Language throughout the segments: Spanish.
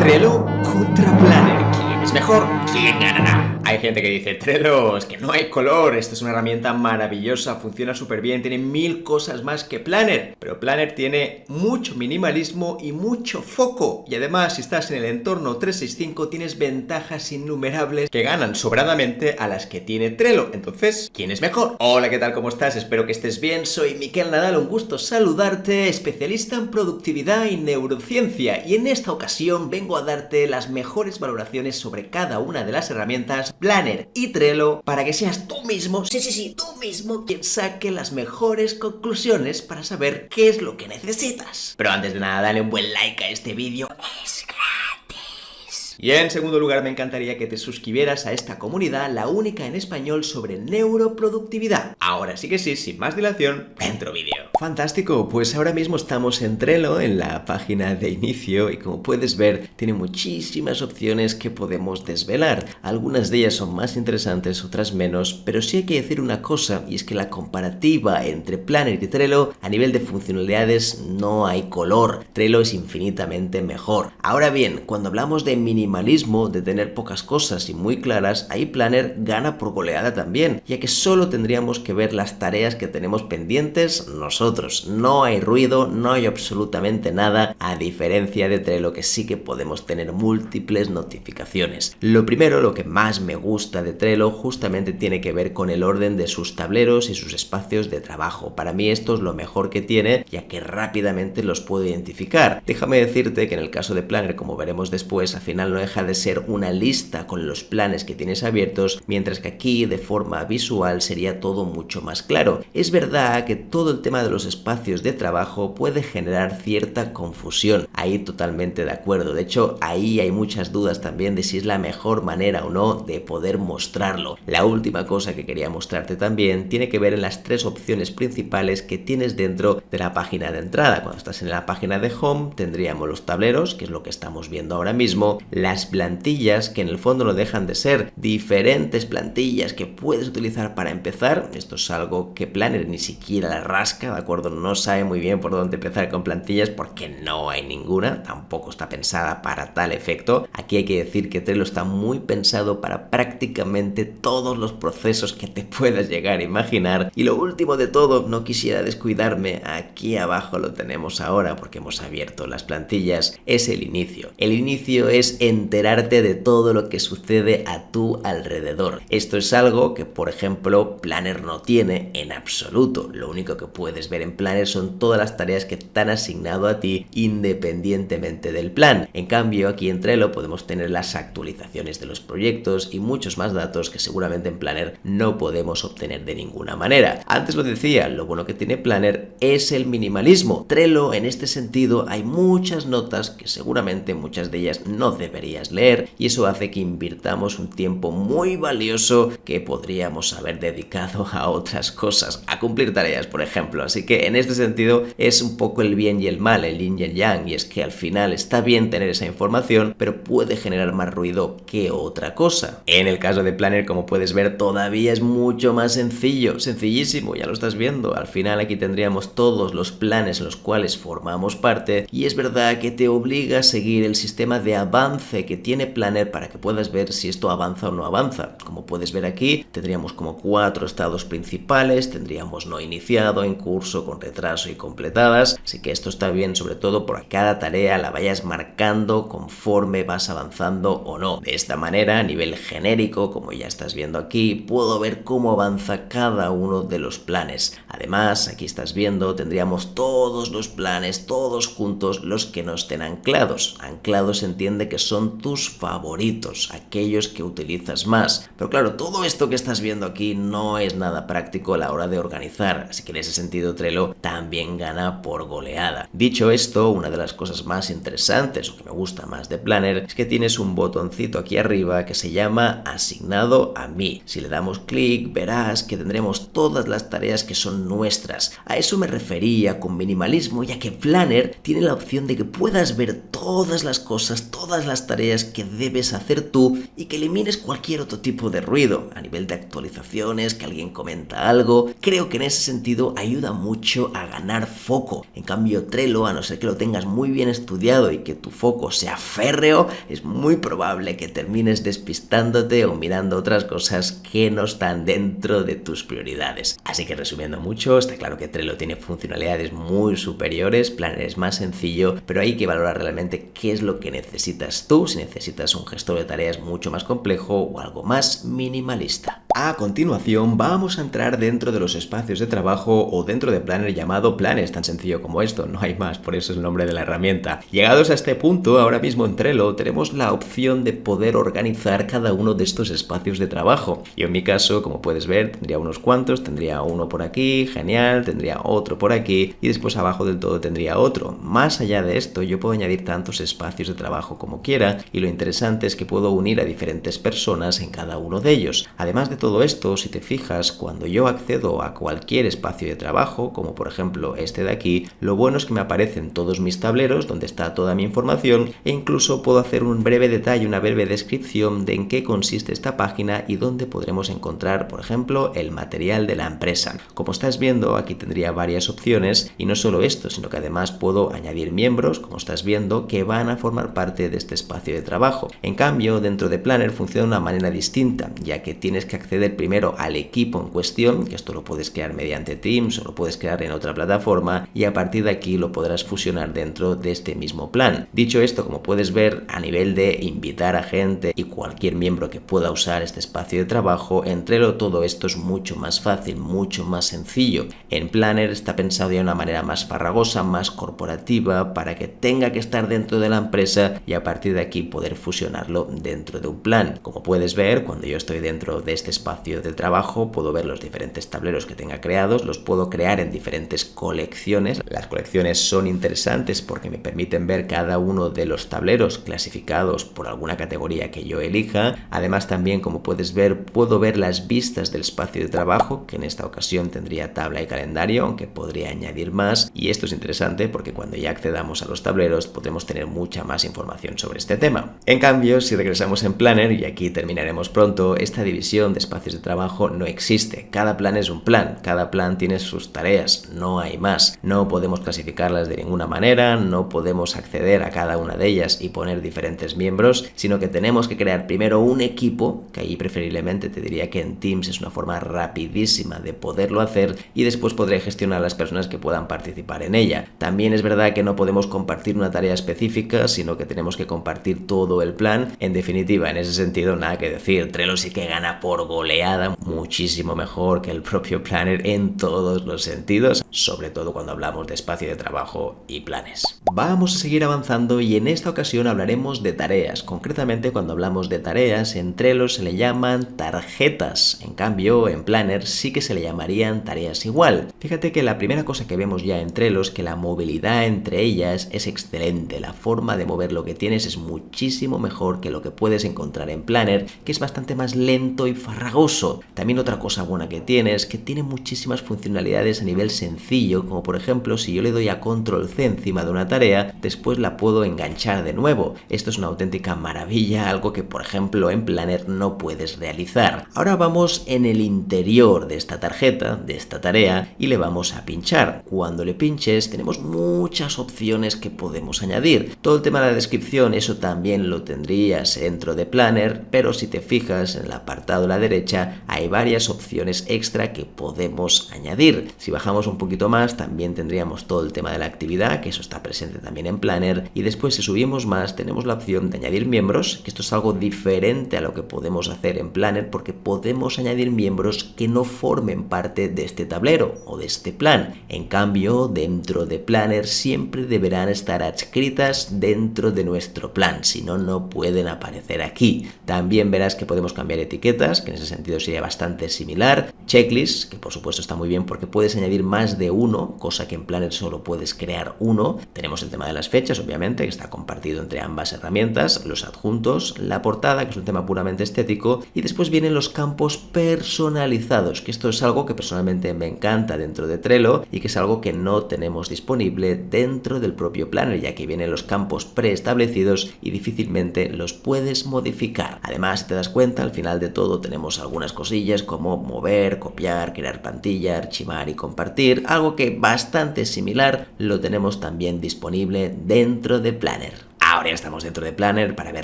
Trello contra Planner. ¿Quién es mejor? ¿Quién ganará? Hay gente que dice, Trello, es que no hay color, esta es una herramienta maravillosa, funciona súper bien, tiene 1000 cosas más que Planner. Pero Planner tiene mucho minimalismo y mucho foco. Y además, si estás en el entorno 365, tienes ventajas innumerables que ganan sobradamente a las que tiene Trello. Entonces, ¿quién es mejor? Hola, ¿qué tal? ¿Cómo estás? Espero que estés bien. Soy Miquel Nadal, un gusto saludarte, especialista en productividad y neurociencia. Y en esta ocasión vengo a darte las mejores valoraciones sobre cada una de las herramientas Planner y Trello para que seas tú mismo, sí, tú mismo, quien saque las mejores conclusiones para saber qué es lo que necesitas. Pero antes de nada, dale un buen like a este vídeo. Es gratis. Y en segundo lugar, me encantaría que te suscribieras a esta comunidad, la única en español sobre neuroproductividad. Ahora sí que sí, sin más dilación, dentro vídeo. Fantástico, pues ahora mismo estamos en Trello, en la página de inicio, y como puedes ver, tiene muchísimas opciones que podemos desvelar. Algunas de ellas son más interesantes, otras menos, pero sí hay que decir una cosa, y es que la comparativa entre Planner y Trello, a nivel de funcionalidades, no hay color. Trello es infinitamente mejor. Ahora bien, cuando hablamos de minimalismo, de tener pocas cosas y muy claras, ahí Planner gana por goleada también, ya que solo tendríamos que ver las tareas que tenemos pendientes nosotros. No hay ruido, no hay absolutamente nada, a diferencia de Trello, que sí que podemos tener múltiples notificaciones. Lo primero, lo que más me gusta de Trello, justamente tiene que ver con el orden de sus tableros y sus espacios de trabajo. Para mí esto es lo mejor que tiene, ya que rápidamente los puedo identificar. Déjame decirte que en el caso de Planner, como veremos después, al final no deja de ser una lista con los planes que tienes abiertos, mientras que aquí de forma visual sería todo mucho más claro. Es verdad que todo el tema de los espacios de trabajo puede generar cierta confusión. Ahí totalmente de acuerdo. De hecho, ahí hay muchas dudas también de si es la mejor manera o no de poder mostrarlo. La última cosa que quería mostrarte también tiene que ver en las tres opciones principales que tienes dentro de la página de entrada. Cuando estás en la página de Home tendríamos los tableros, que es lo que estamos viendo ahora mismo, las plantillas, que en el fondo no dejan de ser diferentes plantillas que puedes utilizar para empezar. Esto es algo que Planner ni siquiera la rasca, ¿de acuerdo? No sabe muy bien por dónde empezar con plantillas porque no hay ninguna, tampoco está pensada para tal efecto. Aquí hay que decir que Trello está muy pensado para prácticamente todos los procesos que te puedas llegar a imaginar. Y lo último de todo, no quisiera descuidarme, aquí abajo lo tenemos ahora porque hemos abierto las plantillas, es el inicio. El inicio es enterarte de todo lo que sucede a tu alrededor. Esto es algo que, por ejemplo, Planner no tiene en absoluto. Lo único que puedes ver en Planner son todas las tareas que te han asignado a ti independientemente del plan. En cambio, aquí en Trello podemos tener las actualizaciones de los proyectos y muchos más datos que seguramente en Planner no podemos obtener de ninguna manera. Antes lo decía, lo bueno que tiene Planner es el minimalismo. Trello, en este sentido, hay muchas notas que seguramente muchas de ellas no deberías leer, y eso hace que invirtamos un tiempo muy valioso que podríamos haber dedicado a otras cosas, a cumplir tareas, por ejemplo. Así que en este sentido es un poco el bien y el mal, el yin y el yang, y es que al final está bien tener esa información, pero puede generar más ruido que otra cosa. En el caso de Planner, como puedes ver, todavía es mucho más sencillo, sencillísimo, ya lo estás viendo. Al final aquí tendríamos todos los planes en los cuales formamos parte, y es verdad que te obliga a seguir el sistema de avance que tiene Planner para que puedas ver si esto avanza o no avanza. Como puedes ver aquí, tendríamos como 4 estados principales, tendríamos no iniciado, en curso, con retraso y completadas, así que esto está bien sobre todo porque cada tarea la vayas marcando conforme vas avanzando o no. De esta manera, a nivel genérico, como ya estás viendo aquí, puedo ver cómo avanza cada uno de los planes. Además, aquí estás viendo, tendríamos todos los planes, todos juntos, los que no estén anclados. Anclados se entiende que son tus favoritos, aquellos que utilizas más. Pero claro, todo esto que estás viendo aquí no es nada práctico a la hora de organizar, así que en ese sentido Trello también gana por goleada. Dicho esto, una de las cosas más interesantes o que me gusta más de Planner es que tienes un botoncito aquí arriba que se llama asignado a mí. Si le damos clic verás que tendremos todas las tareas que son nuestras. A eso me refería con minimalismo, ya que Planner tiene la opción de que puedas ver todas las cosas, todas las tareas que debes hacer tú y que elimines cualquier otro tipo de ruido a nivel de actualizaciones, que alguien comenta algo. Creo que en ese sentido ayuda mucho a ganar foco. En cambio, Trello, a no ser que lo tengas muy bien estudiado y que tu foco sea férreo, es muy probable que termines despistándote o mirando otras cosas que no están dentro de tus prioridades. Así que resumiendo mucho, está claro que Trello tiene funcionalidades muy superiores, Planner es más sencillo, pero hay que valorar realmente qué es lo que necesitas tú, si necesitas un gestor de tareas mucho más complejo o algo más minimalista. A continuación vamos a entrar dentro de los espacios de trabajo o dentro de Planner llamado Planner, es tan sencillo como esto, no hay más, por eso es el nombre de la herramienta. Llegados a este punto, ahora mismo en Trello tenemos la opción de poder organizar cada uno de estos espacios de trabajo. Yo en mi caso, como puedes ver, tendría unos cuantos, tendría uno por aquí, genial, tendría otro por aquí y después abajo del todo tendría otro. Más allá de esto, yo puedo añadir tantos espacios de trabajo como quiera y lo interesante es que puedo unir a diferentes personas en cada uno de ellos. Además de todo esto, si te fijas, cuando yo accedo a cualquier espacio de trabajo, como por ejemplo este de aquí, lo bueno es que me aparecen todos mis tableros donde está toda mi información e incluso puedo hacer un breve detalle, una breve descripción de en qué consiste esta página y dónde podremos encontrar, por ejemplo, el material de la empresa. Como estás viendo, aquí tendría varias opciones y no solo esto, sino que además puedo añadir miembros, como estás viendo, que van a formar parte de este espacio de trabajo. En cambio, dentro de Planner funciona de una manera distinta, ya que tienes que acceder primero al equipo en cuestión, que esto lo puedes crear mediante Teams o lo puedes crear en otra plataforma y a partir de aquí lo podrás fusionar dentro de este mismo plan. Dicho esto, como puedes ver, a nivel de invitar a gente y cualquier miembro que pueda usar este espacio de trabajo, en Trello todo esto es mucho más fácil, mucho más sencillo. En Planner está pensado de una manera más farragosa, más corporativa, para que tenga que estar dentro de la empresa y a partir de aquí poder fusionarlo dentro de un plan. Como puedes ver, cuando yo estoy dentro de este espacio de trabajo, puedo ver los diferentes tableros que tenga creados, los puedo crear en diferentes colecciones. Las colecciones son interesantes porque me permiten ver cada uno de los tableros clasificados por alguna categoría que yo elija. Además también, como puedes ver, puedo ver las vistas del espacio de trabajo, que en esta ocasión tendría tabla y calendario, aunque podría añadir más, y esto es interesante porque cuando ya accedamos a los tableros podremos tener mucha más información sobre este tema. En cambio, si regresamos en Planner, y aquí terminaremos pronto, esta división de espacios de trabajo no existe. Cada plan es un plan, cada plan tiene sus tareas, no hay más. No podemos clasificarlas de ninguna manera, no podemos acceder a cada una de ellas y poner diferentes miembros, sino que tenemos que crear primero un equipo, que ahí preferiblemente te diría que en Teams es una forma rapidísima de poderlo hacer y después podré gestionar a las personas que puedan participar en ella. También es verdad que no podemos compartir una tarea específica, sino que tenemos que compartir todo el plan. En definitiva, en ese sentido, nada que decir. Trello sí que gana por goleada, muchísimo mejor que el propio Planner en todos los sentidos, sobre todo cuando hablamos de espacio de trabajo y planes. Vamos a seguir avanzando y en esta ocasión hablaremos de tareas. Concretamente, cuando hablamos de tareas, en Trello se le llaman tarjetas. En cambio, en Planner sí que se le llamarían tareas igual. Fíjate que la primera cosa que vemos ya en Trello es que la movilidad entre ellas es excelente. La forma de mover lo que tienes es muchísimo mejor que lo que puedes encontrar en Planner, que es bastante más lento y farragoso. También otra cosa buena que tiene es que tiene muchísimas funcionalidades a nivel sencillo, como por ejemplo si yo le doy a Control C encima de una tarea, después la puedo enganchar de nuevo. Esto es una auténtica maravilla, algo que por ejemplo en Planner no puedes realizar. Ahora vamos en el interior de esta tarjeta, de esta tarea, y le vamos a pinchar. Cuando le pinches tenemos muchas opciones que podemos añadir. Todo el tema de la descripción, eso también lo tendrías dentro de Planner, pero si te fijas en el apartado a la derecha hay varias opciones extra que podemos añadir. Si bajamos un poquito más también tendríamos todo el tema de la actividad, que eso está presente también en Planner, y después si subimos más tenemos la opción de añadir miembros, que esto es algo diferente a lo que podemos hacer en Planner porque podemos añadir miembros que no formen parte de este tablero o de este plan. En cambio, dentro de Planner siempre deberán estar adscritas dentro de nuestro plan, si no, no pueden aparecer aquí. También verás que podemos cambiar etiquetas, que en ese ese sentido sería bastante similar. Checklist, que por supuesto está muy bien porque puedes añadir más de uno, cosa que en Planner solo puedes crear uno. Tenemos el tema de las fechas, obviamente, que está compartido entre ambas herramientas, los adjuntos, la portada, que es un tema puramente estético, y después vienen los campos personalizados, que esto es algo que personalmente me encanta dentro de Trello y que es algo que no tenemos disponible dentro del propio Planner, ya que vienen los campos preestablecidos y difícilmente los puedes modificar. Además, si te das cuenta, al final de todo tenemos algunas cosillas como mover, copiar, crear plantilla, archivar y compartir, algo que bastante similar lo tenemos también disponible dentro de Planner. Ahora ya estamos dentro de Planner para ver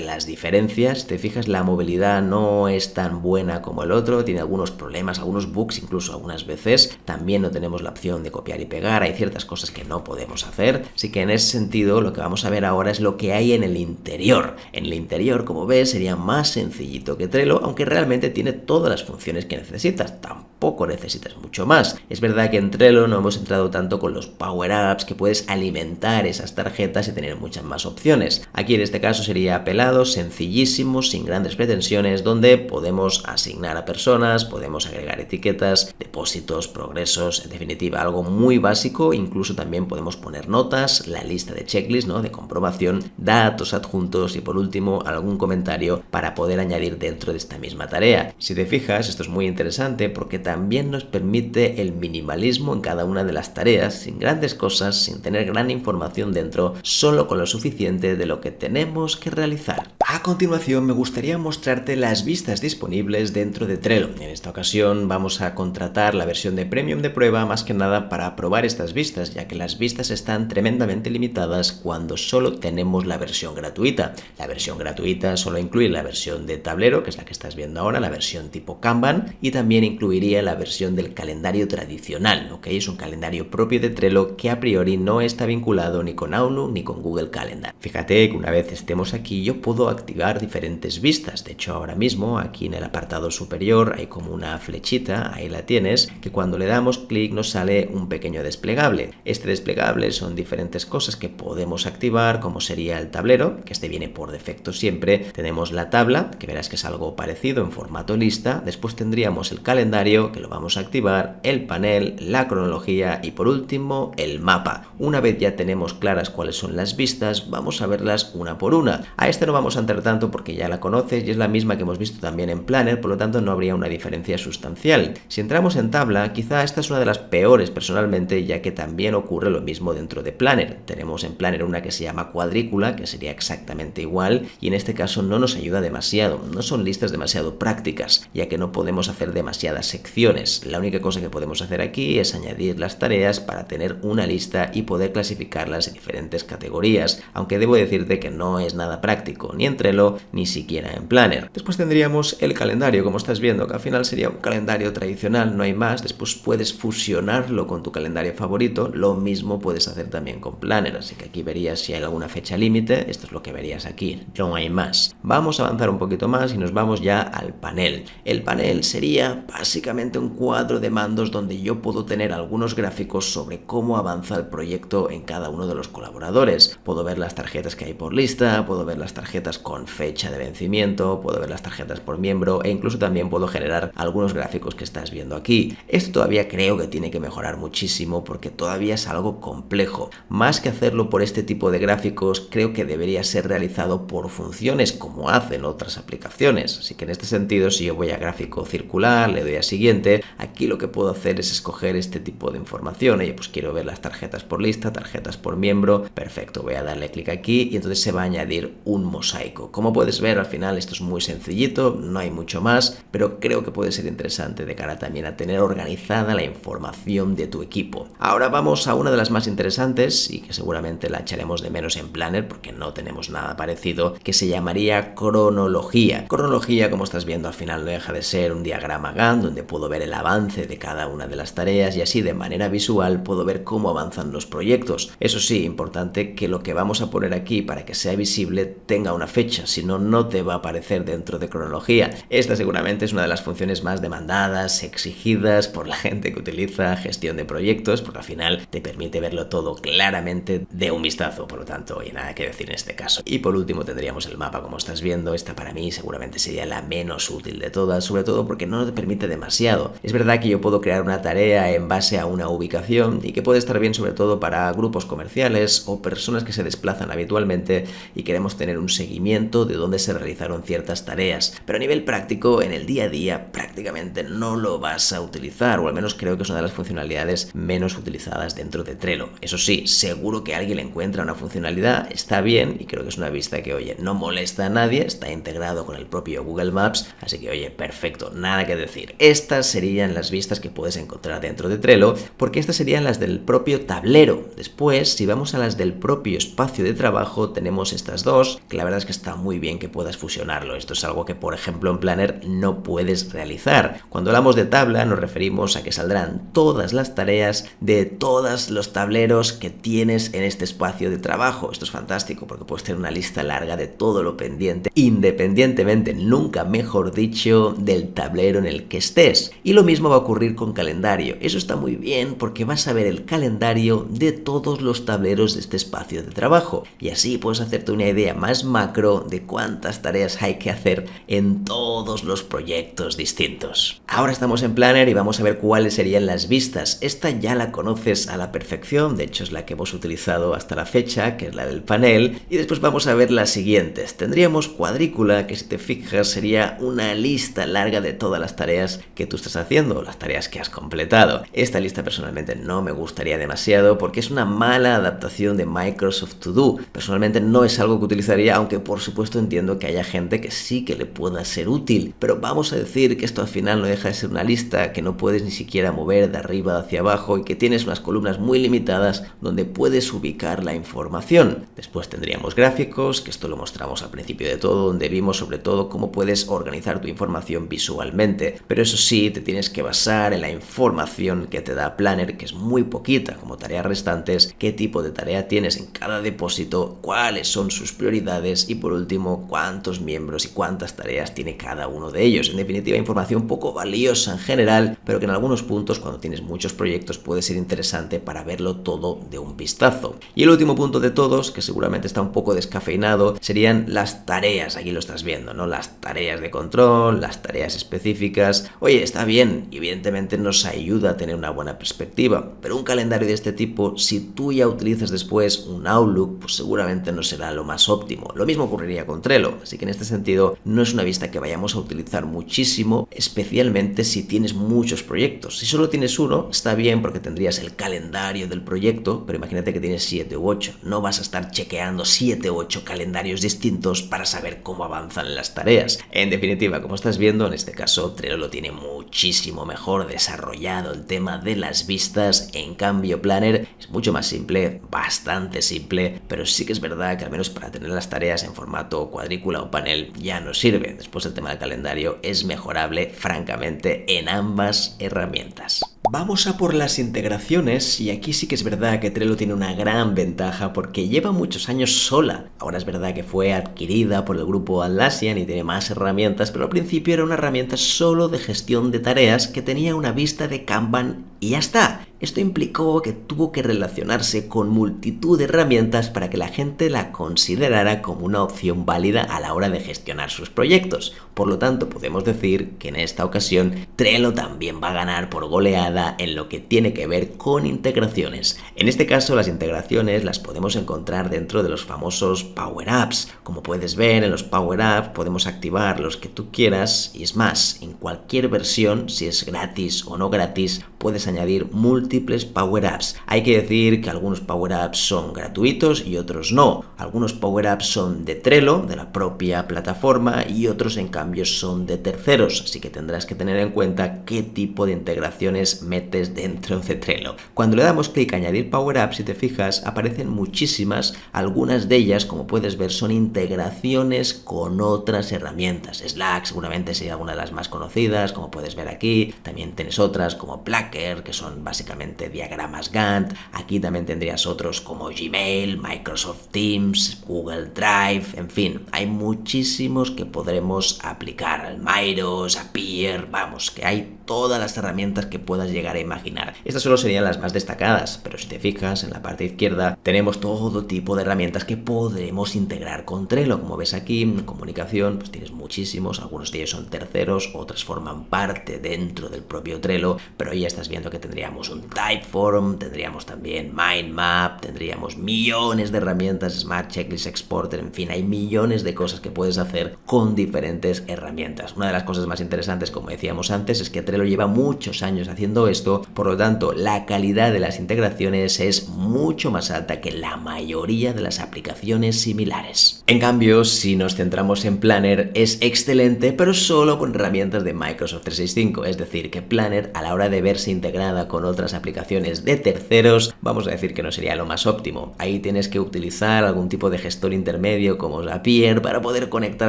las diferencias. Si te fijas, la movilidad no es tan buena como el otro, tiene algunos problemas, algunos bugs, incluso algunas veces. También no tenemos la opción de copiar y pegar, hay ciertas cosas que no podemos hacer. Así que en ese sentido lo que vamos a ver ahora es lo que hay en el interior. En el interior, como ves, sería más sencillito que Trello, aunque realmente tiene todas las funciones que necesitas. Tampoco necesitas mucho más. Es verdad que en Trello no hemos entrado tanto con los power-ups, que puedes alimentar esas tarjetas y tener muchas más opciones. Aquí en este caso sería pelado, sencillísimo, sin grandes pretensiones, donde podemos asignar a personas, podemos agregar etiquetas, depósitos, progresos, en definitiva algo muy básico. Incluso también podemos poner notas, la lista de checklist, ¿no?, de comprobación, datos adjuntos y por último algún comentario para poder añadir dentro de esta misma tarea. Si te fijas, esto es muy interesante porque también nos permite el minimalismo en cada una de las tareas, sin grandes cosas, sin tener gran información dentro, solo con lo suficiente de lo que tenemos que realizar. A continuación me gustaría mostrarte las vistas disponibles dentro de Trello. En esta ocasión vamos a contratar la versión de Premium de prueba más que nada para probar estas vistas, ya que las vistas están tremendamente limitadas cuando solo tenemos la versión gratuita. La versión gratuita solo incluye la versión de tablero, que es la que estás viendo ahora, la versión tipo Kanban, y también incluiría la versión del calendario tradicional, ¿ok? Es un calendario propio de Trello que a priori no está vinculado ni con Outlook ni con Google Calendar. Fíjate que una vez estemos aquí yo puedo activar diferentes vistas. De hecho, ahora mismo aquí en el apartado superior hay como una flechita, ahí la tienes, que cuando le damos clic nos sale un pequeño desplegable. Este desplegable son diferentes cosas que podemos activar, como sería el tablero, que este viene por defecto siempre. Tenemos la tabla, que verás que es algo parecido en formato lista. Después tendríamos el calendario, que lo vamos a activar, el panel, la cronología y por último el mapa. Una vez ya tenemos claras cuáles son las vistas, vamos a verlas una por una. A esta no vamos a entrar tanto porque ya la conoces y es la misma que hemos visto también en Planner, por lo tanto no habría una diferencia sustancial. Si entramos en tabla, quizá esta es una de las peores personalmente, ya que también ocurre lo mismo dentro de Planner. Tenemos en Planner una que se llama cuadrícula, que sería exactamente igual, y en este caso no nos ayuda demasiado. No son listas demasiado prácticas, ya que no podemos hacer demasiadas secciones. La única cosa que podemos hacer aquí es añadir las tareas para tener una lista y poder clasificarlas en diferentes categorías, aunque debo decirte que no es nada práctico, ni en Trello, ni siquiera en Planner. Después tendríamos el calendario, como estás viendo, que al final sería un calendario tradicional, no hay más. Después puedes fusionarlo con tu calendario favorito, lo mismo puedes hacer también con Planner, así que aquí verías si hay alguna fecha límite, esto es lo que verías aquí, no hay más. Vamos a avanzar un poquito más y nos vamos ya al panel. El panel sería básicamente un cuadro de mandos donde yo puedo tener algunos gráficos sobre cómo avanza el proyecto en cada uno de los colaboradores. Puedo ver las tarjetas que hay por lista, puedo ver las tarjetas con fecha de vencimiento, puedo ver las tarjetas por miembro e incluso también puedo generar algunos gráficos que estás viendo aquí. Esto todavía creo que tiene que mejorar muchísimo porque todavía es algo complejo. Más que hacerlo por este tipo de gráficos, creo que debería ser realizado por funciones como hacen otras aplicaciones. Así que en este sentido, si yo voy a gráfico circular, le doy a siguiente, aquí lo que puedo hacer es escoger este tipo de información. Oye, pues quiero ver las tarjetas por lista, tarjetas por miembro. Perfecto, voy a darle clic aquí y entonces se va a añadir un mosaico. Como puedes ver, al final esto es muy sencillito, no hay mucho más, pero creo que puede ser interesante de cara también a tener organizada la información de tu equipo. Ahora vamos a una de las más interesantes y que seguramente la echaremos de menos en Planner porque no tenemos nada parecido, que se llamaría cronología. Cronología, como estás viendo, al final no deja de ser un diagrama Gantt donde puedo puedo ver el avance de cada una de las tareas y así de manera visual puedo ver cómo avanzan los proyectos. Eso sí, importante que lo que vamos a poner aquí para que sea visible tenga una fecha, si no, no te va a aparecer dentro de cronología. Esta seguramente es una de las funciones más demandadas, exigidas por la gente que utiliza gestión de proyectos, porque al final te permite verlo todo claramente de un vistazo, por lo tanto, oye, nada que decir en este caso. Y por último tendríamos el mapa, como estás viendo. Esta para mí seguramente sería la menos útil de todas, sobre todo porque no te permite demasiado. Es verdad que yo puedo crear una tarea en base a una ubicación y que puede estar bien sobre todo para grupos comerciales o personas que se desplazan habitualmente y queremos tener un seguimiento de dónde se realizaron ciertas tareas, pero a nivel práctico en el día a día prácticamente no lo vas a utilizar, o al menos creo que es una de las funcionalidades menos utilizadas dentro de Trello. Eso sí, seguro que alguien le encuentra una funcionalidad, está bien, y creo que es una vista que, oye, no molesta a nadie, está integrado con el propio Google Maps, así que, oye, perfecto, nada que decir. Estas serían las vistas que puedes encontrar dentro de Trello, porque estas serían las del propio tablero. Después, si vamos a las del propio espacio de trabajo, tenemos estas dos, que la verdad es que está muy bien que puedas fusionarlo. Esto es algo que, por ejemplo, en Planner no puedes realizar. Cuando hablamos de tabla, nos referimos a que saldrán todas las tareas de todos los tableros que tienes en este espacio de trabajo. Esto es fantástico porque puedes tener una lista larga de todo lo pendiente, independientemente, nunca mejor dicho, del tablero en el que estés. Y lo mismo va a ocurrir con calendario. Eso está muy bien porque vas a ver el calendario de todos los tableros de este espacio de trabajo. Y así puedes hacerte una idea más macro de cuántas tareas hay que hacer en todos los proyectos distintos. Ahora estamos en Planner y vamos a ver cuáles serían las vistas. Esta ya la conoces a la perfección, de hecho es la que hemos utilizado hasta la fecha, que es la del panel, y después vamos a ver las siguientes. Tendríamos cuadrícula, que si te fijas sería una lista larga de todas las tareas que tú estás haciendo, las tareas que has completado. Esta lista personalmente no me gustaría demasiado porque es una mala adaptación de Microsoft To Do. Personalmente no es algo que utilizaría, aunque por supuesto entiendo que haya gente que sí que le pueda ser útil, pero vamos a decir que esto al final no deja de ser una lista que no puedes ni siquiera mover de arriba hacia abajo y que tienes unas columnas muy limitadas donde puedes ubicar la información. Después tendríamos gráficos, que esto lo mostramos al principio de todo, donde vimos sobre todo cómo puedes organizar tu información visualmente, pero eso sí, te tienes que basar en la información que te da Planner, que es muy poquita, como tareas restantes, qué tipo de tarea tienes en cada depósito, cuáles son sus prioridades y por último, cuántos miembros y cuántas tareas tiene cada uno de ellos. En definitiva, información poco valiosa en general, pero que en algunos puntos, cuando tienes muchos proyectos, puede ser interesante para verlo todo de un vistazo. Y el último punto de todos, que seguramente está un poco descafeinado, serían las tareas. Aquí lo estás viendo, ¿no? Las tareas de control, las tareas específicas. Oye, está bien, y evidentemente nos ayuda a tener una buena perspectiva, pero un calendario de este tipo, si tú ya utilizas después un Outlook, pues seguramente no será lo más óptimo. Lo mismo ocurriría con Trello, así que en este sentido no es una vista que vayamos a utilizar muchísimo, especialmente si tienes muchos proyectos. Si solo tienes uno, está bien porque tendrías el calendario del proyecto, pero imagínate que tienes 7 u 8. No vas a estar chequeando 7 u 8 calendarios distintos para saber cómo avanzan las tareas. En definitiva, como estás viendo, en este caso Trello lo tiene muchísimo mejor desarrollado el tema de las vistas. En cambio, Planner es mucho más simple, bastante simple, pero sí que es verdad que al menos para tener las tareas en formato cuadrícula o panel ya nos sirve. Después el tema del calendario es mejorable, francamente, en ambas herramientas. Vamos a por las integraciones y aquí sí que es verdad que Trello tiene una gran ventaja porque lleva muchos años sola. Ahora es verdad que fue adquirida por el grupo Atlassian y tiene más herramientas, pero al principio era una herramienta solo de gestión de tareas que tenía una vista de Kanban y ya está. Esto implicó que tuvo que relacionarse con multitud de herramientas para que la gente la considerara como una opción válida a la hora de gestionar sus proyectos. Por lo tanto, podemos decir que en esta ocasión Trello también va a ganar por goleada en lo que tiene que ver con integraciones. En este caso, las integraciones las podemos encontrar dentro de los famosos Power Apps. Como puedes ver, en los Power Apps podemos activar los que tú quieras y es más, en cualquier versión, si es gratis o no gratis, puedes añadir múltiples Power Apps. Hay que decir que algunos Power Apps son gratuitos y otros no. Algunos Power Apps son de Trello, de la propia plataforma, y otros en cambio son de terceros, así que tendrás que tener en cuenta qué tipo de integraciones metes dentro de Trello. Cuando le damos clic a añadir Power Apps, si te fijas, aparecen muchísimas. Algunas de ellas, como puedes ver, son integraciones con otras herramientas. Slack seguramente sería una de las más conocidas, como puedes ver aquí. También tienes otras como Placker, que son básicamente diagramas Gantt. Aquí también tendrías otros como Gmail, Microsoft Teams, Google Drive, en fin, hay muchísimos que podremos aplicar. El Miro, Zapier, vamos, que hay todas las herramientas que puedas llegar a imaginar. Estas solo serían las más destacadas, pero si te fijas en la parte izquierda tenemos todo tipo de herramientas que podremos integrar con Trello. Como ves aquí, en comunicación, pues tienes muchísimos, algunos de ellos son terceros, otras forman parte dentro del propio Trello, pero ahí ya estás viendo que tendríamos un Typeform, tendríamos también Mind Map, tendríamos millones de herramientas, Smart Checklist Exporter, en fin, hay millones de cosas que puedes hacer con diferentes herramientas. Una de las cosas más interesantes, como decíamos antes, es que Trello lleva muchos años haciendo esto, por lo tanto, la calidad de las integraciones es mucho más alta que la mayoría de las aplicaciones similares. En cambio, si nos centramos en Planner, es excelente, pero solo con herramientas de Microsoft 365, es decir, que Planner, a la hora de verse integrada con otras aplicaciones de terceros, vamos a decir que no sería lo más óptimo. Ahí tienes que utilizar algún tipo de gestor intermedio como Zapier para poder conectar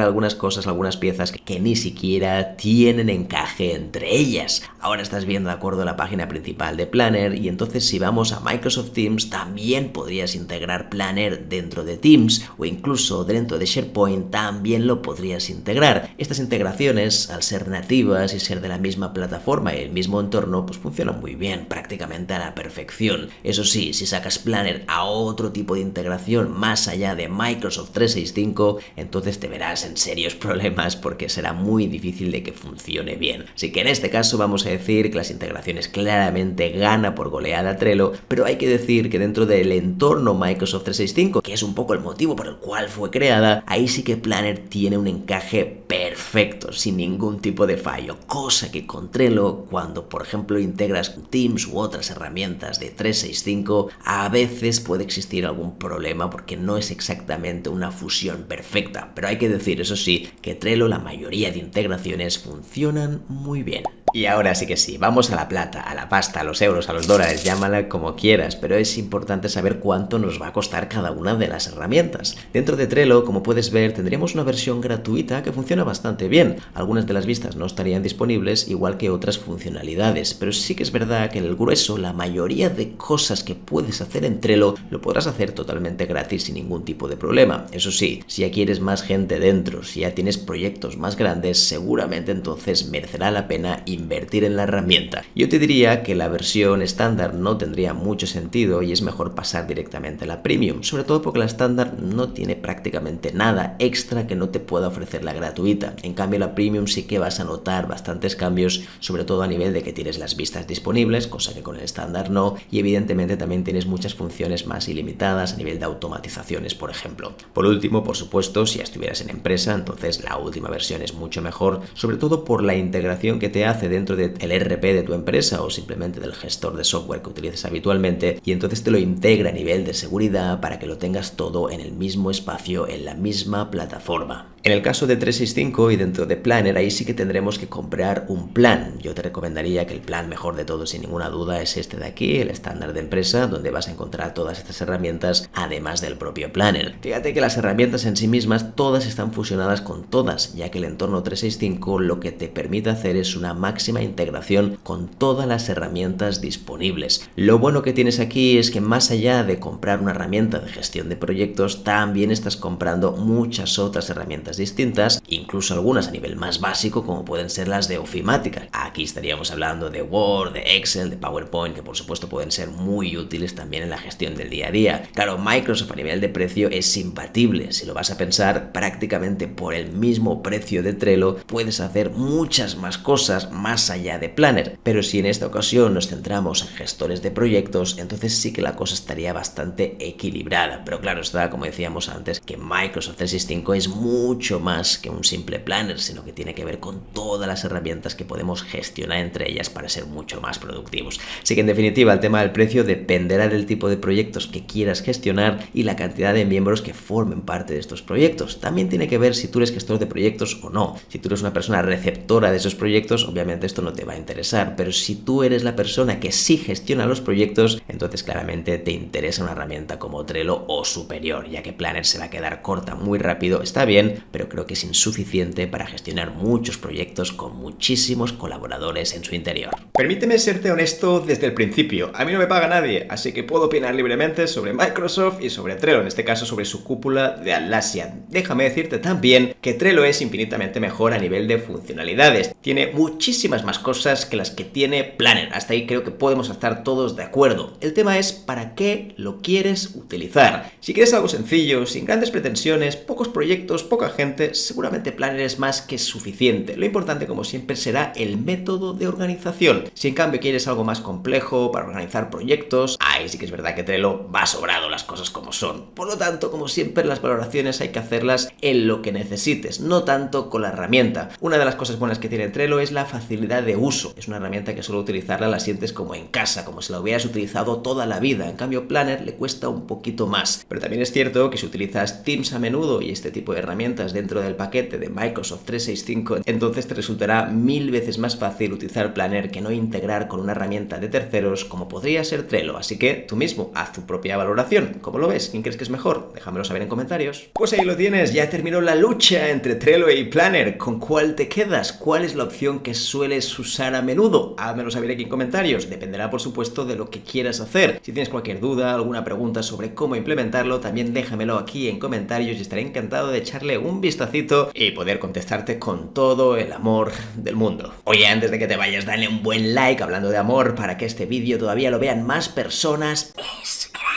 algunas cosas, algunas piezas que ni siquiera tienen encaje entre ellas. Ahora estás viendo de acuerdo la página principal de Planner, y entonces si vamos a Microsoft Teams también podrías integrar Planner dentro de Teams, o incluso dentro de SharePoint también lo podrías integrar. Estas integraciones, al ser nativas y ser de la misma plataforma y el mismo entorno, pues funcionan muy bien, prácticamente a la perfección. Eso sí, si sacas Planner a otro tipo de integración más allá de Microsoft 365, entonces te verás en serios problemas porque será muy difícil de que funcione bien. Así que en este caso vamos a decir que las integraciones claramente gana por goleada Trello, pero hay que decir que dentro del entorno Microsoft 365, que es un poco el motivo por el cual fue creada, ahí sí que Planner tiene un encaje perfecto, sin ningún tipo de fallo, cosa que con Trello, cuando por ejemplo integras Teams u otras herramientas de 365, a veces puede existir algún problema porque no es exactamente una fusión perfecta, pero hay que decir, eso sí, que Trello la mayoría de integraciones funcionan muy bien. Y ahora sí que sí, vamos a la plata, a la pasta, a los euros, a los dólares, llámala como quieras, pero es importante saber cuánto nos va a costar cada una de las herramientas. Dentro de Trello, como puedes ver, tendríamos una versión gratuita que funciona bastante bien. Algunas de las vistas no estarían disponibles, igual que otras funcionalidades, pero sí que es verdad que en el grueso, la mayoría de cosas que puedes hacer en Trello lo podrás hacer totalmente gratis sin ningún tipo de problema. Eso sí, si ya quieres más gente dentro, si ya tienes proyectos más grandes, seguramente entonces merecerá la pena invertir en la herramienta. Yo te diría que la versión estándar no tendría mucho sentido y es mejor pasar directamente a la premium, sobre todo porque la estándar no tiene prácticamente nada extra que no te pueda ofrecer la gratuita. En cambio la premium sí que vas a notar bastantes cambios, sobre todo a nivel de que tienes las vistas disponibles, cosa que con el estándar no, y evidentemente también tienes muchas funciones más ilimitadas a nivel de automatizaciones, por ejemplo. Por último, por supuesto, si ya estuvieras en empresa, entonces la última versión es mucho mejor, sobre todo por la integración que te hace dentro del ERP de tu empresa o simplemente del gestor de software que utilices habitualmente, y entonces te lo integra a nivel de seguridad para que lo tengas todo en el mismo espacio, en la misma plataforma. En el caso de 365 y dentro de Planner, ahí sí que tendremos que comprar un plan. Yo te recomendaría que el plan mejor de todos, sin ninguna duda, es este de aquí, el estándar de empresa, donde vas a encontrar todas estas herramientas, además del propio Planner. Fíjate que las herramientas en sí mismas, todas están fusionadas con todas, ya que el entorno 365 lo que te permite hacer es una máxima integración con todas las herramientas disponibles. Lo bueno que tienes aquí es que más allá de comprar una herramienta de gestión de proyectos, también estás comprando muchas otras herramientas distintas, incluso algunas a nivel más básico como pueden ser las de ofimática. Aquí estaríamos hablando de Word, de Excel, de PowerPoint, que por supuesto pueden ser muy útiles también en la gestión del día a día. Claro, Microsoft a nivel de precio es imbatible. Si lo vas a pensar, prácticamente por el mismo precio de Trello puedes hacer muchas más cosas más allá de Planner, pero si en esta ocasión nos centramos en gestores de proyectos, entonces sí que la cosa estaría bastante equilibrada. Pero claro está, como decíamos antes, que Microsoft 365 es mucho mucho más que un simple planner, sino que tiene que ver con todas las herramientas que podemos gestionar entre ellas para ser mucho más productivos. Así que en definitiva el tema del precio dependerá del tipo de proyectos que quieras gestionar y la cantidad de miembros que formen parte de estos proyectos. También tiene que ver si tú eres gestor de proyectos o no. Si tú eres una persona receptora de esos proyectos, obviamente esto no te va a interesar, pero si tú eres la persona que sí gestiona los proyectos, entonces claramente te interesa una herramienta como Trello o superior, ya que Planner se va a quedar corta muy rápido, está bien, pero creo que es insuficiente para gestionar muchos proyectos con muchísimos colaboradores en su interior. Permíteme serte honesto desde el principio, a mí no me paga nadie, así que puedo opinar libremente sobre Microsoft y sobre Trello, en este caso sobre su cúpula de Atlassian. Déjame decirte también que Trello es infinitamente mejor a nivel de funcionalidades, tiene muchísimas más cosas que las que tiene Planner, hasta ahí creo que podemos estar todos de acuerdo. El tema es para qué lo quieres utilizar. Si quieres algo sencillo, sin grandes pretensiones, pocos proyectos, poca gente, seguramente Planner es más que suficiente. Lo importante, como siempre, será el método de organización. Si en cambio quieres algo más complejo para organizar proyectos, ahí sí que es verdad que Trello va sobrado, las cosas como son. Por lo tanto, como siempre, las valoraciones hay que hacerlas en lo que necesites, no tanto con la herramienta. Una de las cosas buenas que tiene Trello es la facilidad de uso. Es una herramienta que solo utilizarla la sientes como en casa, como si la hubieras utilizado toda la vida. En cambio, Planner le cuesta un poquito más. Pero también es cierto que si utilizas Teams a menudo y este tipo de herramientas dentro del paquete de Microsoft 365, entonces te resultará 1000 veces más fácil utilizar Planner que no integrar con una herramienta de terceros como podría ser Trello. Así que tú mismo haz tu propia valoración. ¿Cómo lo ves? ¿Quién crees que es mejor? Déjamelo saber en comentarios. Pues ahí lo tienes, ya terminó la lucha entre Trello y Planner. ¿Con cuál te quedas? ¿Cuál es la opción que sueles usar a menudo? Házmelo saber aquí en comentarios. Dependerá, por supuesto, de lo que quieras hacer. Si tienes cualquier duda, alguna pregunta sobre cómo implementarlo, también déjamelo aquí en comentarios y estaré encantado de echarle un vistacito y poder contestarte con todo el amor del mundo. Oye, antes de que te vayas, dale un buen like hablando de amor para que este vídeo todavía lo vean más personas. Es gratis.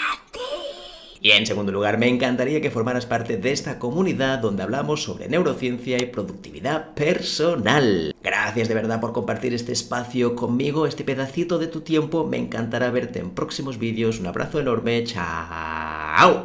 Y en segundo lugar, me encantaría que formaras parte de esta comunidad donde hablamos sobre neurociencia y productividad personal. Gracias de verdad por compartir este espacio conmigo, este pedacito de tu tiempo. Me encantará verte en próximos vídeos. Un abrazo enorme. Chao.